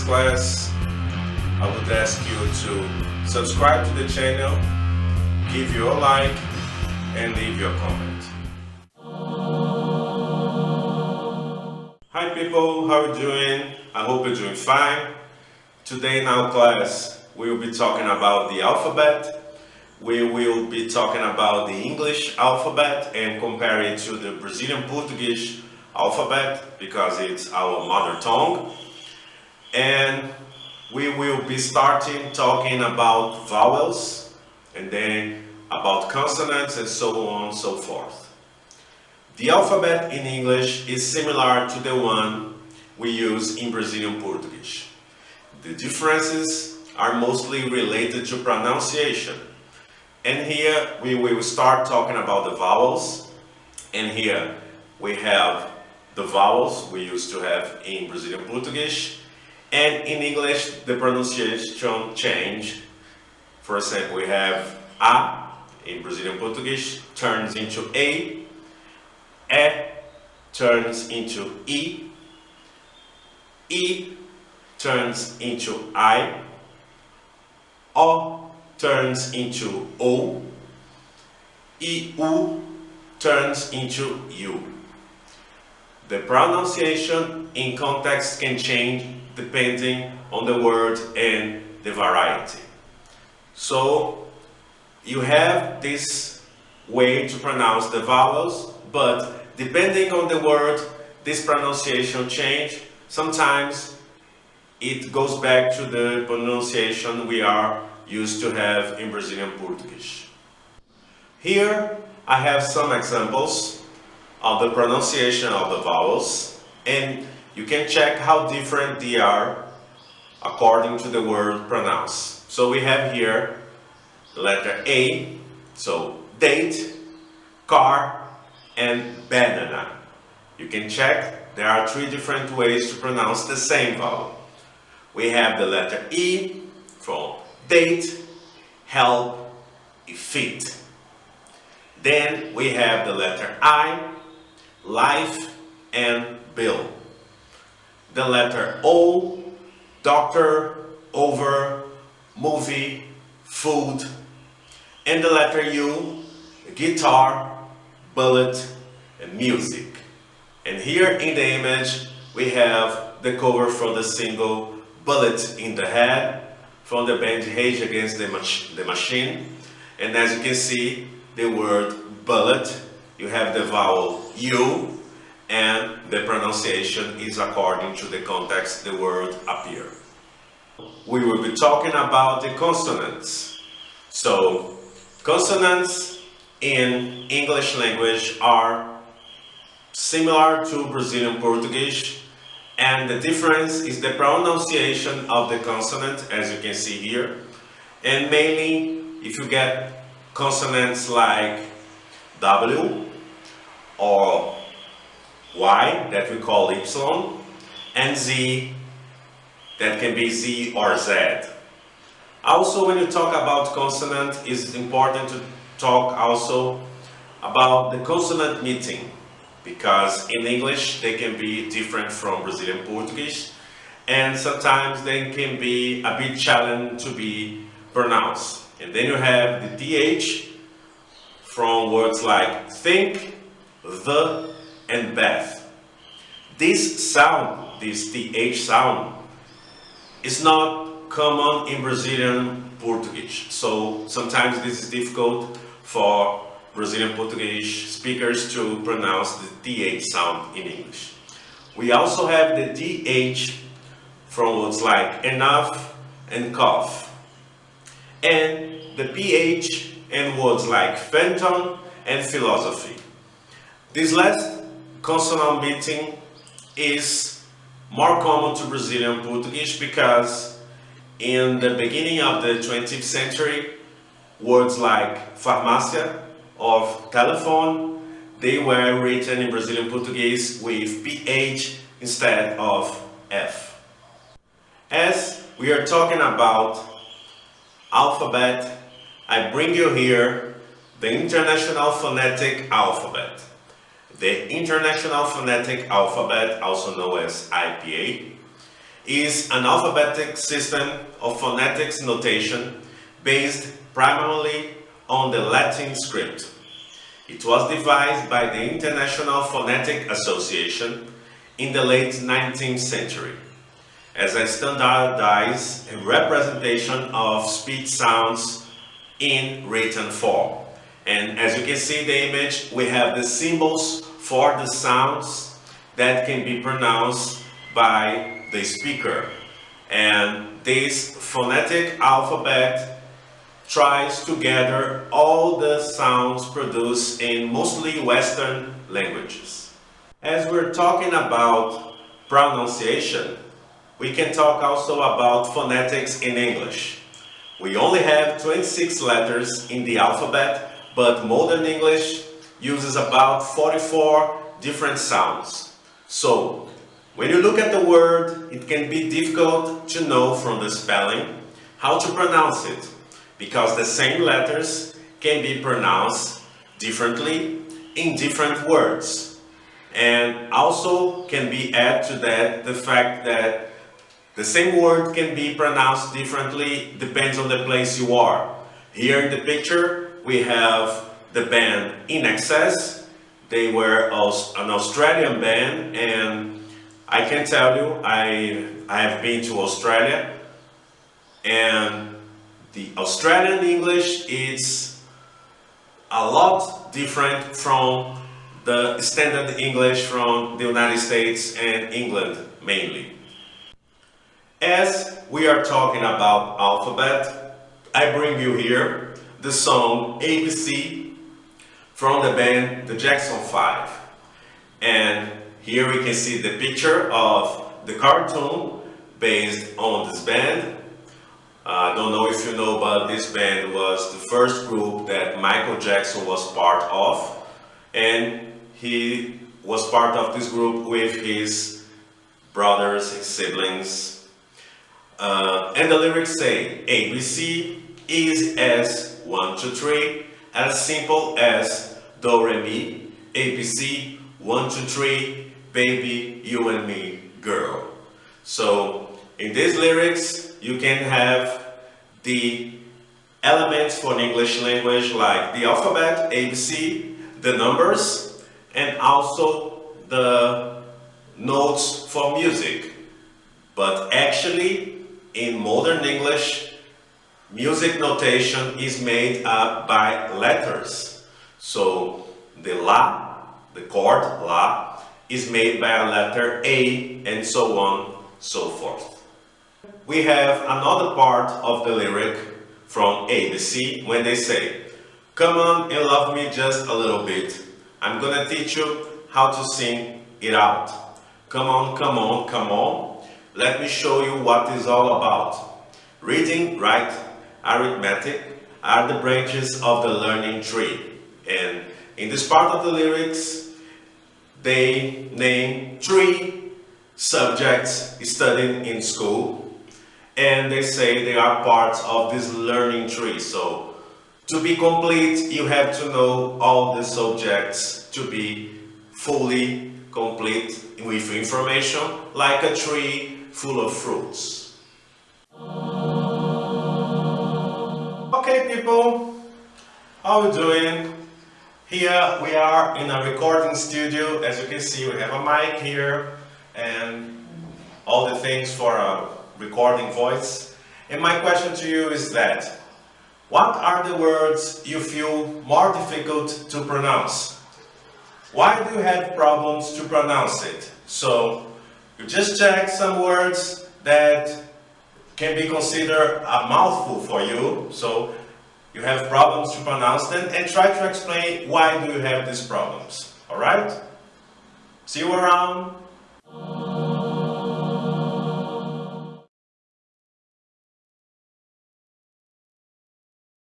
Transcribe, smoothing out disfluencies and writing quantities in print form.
this class, I would ask you to subscribe to the channel, give your like, and leave your comment. Hi people, how are you doing? I hope you're doing fine. Today in our class, we will be talking about the alphabet. We will be talking about the English alphabet and compare it to the Brazilian Portuguese alphabet because it's our mother tongue. And we will be starting talking about vowels and then about consonants and so on and so forth. The alphabet in English is similar to the one we use in Brazilian Portuguese. The differences are mostly related to pronunciation. And here we will start talking about the vowels. And here we have the vowels we used to have in Brazilian Portuguese. And in English, the pronunciation changed. For example, we have A in Brazilian Portuguese turns into A. E turns into E. E turns into I. O turns into O. U turns into U. The pronunciation in context can change depending on the word and the variety. So you have this way to pronounce the vowels, but depending on the word, this pronunciation change. Sometimes it goes back to the pronunciation we are used to have in Brazilian Portuguese. Here I have some examples of the pronunciation of the vowels, and you can check how different they are according to the word pronounced. So we have here the letter A, so date, car, and banana. You can check there are three different ways to pronounce the same vowel. We have the letter E from date, help, feet. Then we have the letter I, life, and bill. The letter O, doctor, over, movie, food. And the letter U, guitar, bullet, and music. And here in the image, we have the cover from the single Bullet in the Head from the band Rage Against the Machine. And as you can see, the word bullet, you have the vowel U, and the pronunciation is according to the context the word appear. We will be talking about the consonants. So, consonants in English language are similar to Brazilian Portuguese, and the difference is the pronunciation of the consonant, as you can see here. And mainly, if you get consonants like W or Y, that we call Y, and Z, that can be Z or Z. Also, when you talk about consonant, it's important to talk also about the consonant meeting, because in English they can be different from Brazilian Portuguese, and sometimes they can be a bit challenging to be pronounced. And then you have the TH from words like think, the, and bath. This sound, this TH sound, is not common in Brazilian Portuguese. So sometimes this is difficult for Brazilian Portuguese speakers to pronounce the TH sound in English. We also have the DH from words like enough and cough. And the PH in words like phantom and philosophy. This last consonant meeting is more common to Brazilian Portuguese because in the beginning of the 20th century, words like farmácia or telephone, they were written in Brazilian Portuguese with PH instead of F. As we are talking about alphabet, I bring you here the International Phonetic Alphabet. The International Phonetic Alphabet, also known as IPA, is an alphabetic system of phonetics notation based primarily on the Latin script. It was devised by the International Phonetic Association in the late 19th century as a standardized representation of speech sounds in written form. And as you can see in the image, we have the symbols for the sounds that can be pronounced by the speaker. And this phonetic alphabet tries to gather all the sounds produced in mostly Western languages. As we're talking about pronunciation, we can talk also about phonetics in English. We only have 26 letters in the alphabet, but modern English uses about 44 different sounds. So, when you look at the word, it can be difficult to know from the spelling how to pronounce it, because the same letters can be pronounced differently in different words. And also can be added to that the fact that the same word can be pronounced differently, depends on the place you are. Here in the picture, we have the band In Excess. They were an Australian band, and I can tell you, I have been to Australia, and the Australian English is a lot different from the standard English from the United States and England mainly. As we are talking about alphabet, I bring you here the song ABC from the band The Jackson 5. And here we can see the picture of the cartoon based on this band. I don't know if you know, but this band was the first group that Michael Jackson was part of. And he was part of this group with his brothers, his siblings. And the lyrics say, ABC is as 1, 2, 3, as simple as do, re, mi, ABC, 1, 2, 3, baby, you and me, girl. So in these lyrics, you can have the elements for an English language like the alphabet, ABC, the numbers, and also the notes for music. But actually, in modern English, music notation is made up by letters. So the La, the chord La, is made by a letter A, and so on, so forth. We have another part of the lyric from ABC when they say, come on and love me just a little bit. I'm gonna teach you how to sing it out. Come on, come on, come on. Let me show you what it's all about. Reading, write, arithmetic are the branches of the learning tree. And in this part of the lyrics, they name 3 subjects studied in school. And they say they are parts of this learning tree. So, to be complete, you have to know all the subjects to be fully complete with information, like a tree full of fruits. Okay people, how are we doing? Here we are in a recording studio. As you can see, we have a mic here and all the things for a recording voice. And my question to you is that, what are the words you feel more difficult to pronounce? Why do you have problems to pronounce it? So, you just check some words that can be considered a mouthful for you, so you have problems to pronounce them, and try to explain why do you have these problems. Alright? See you around!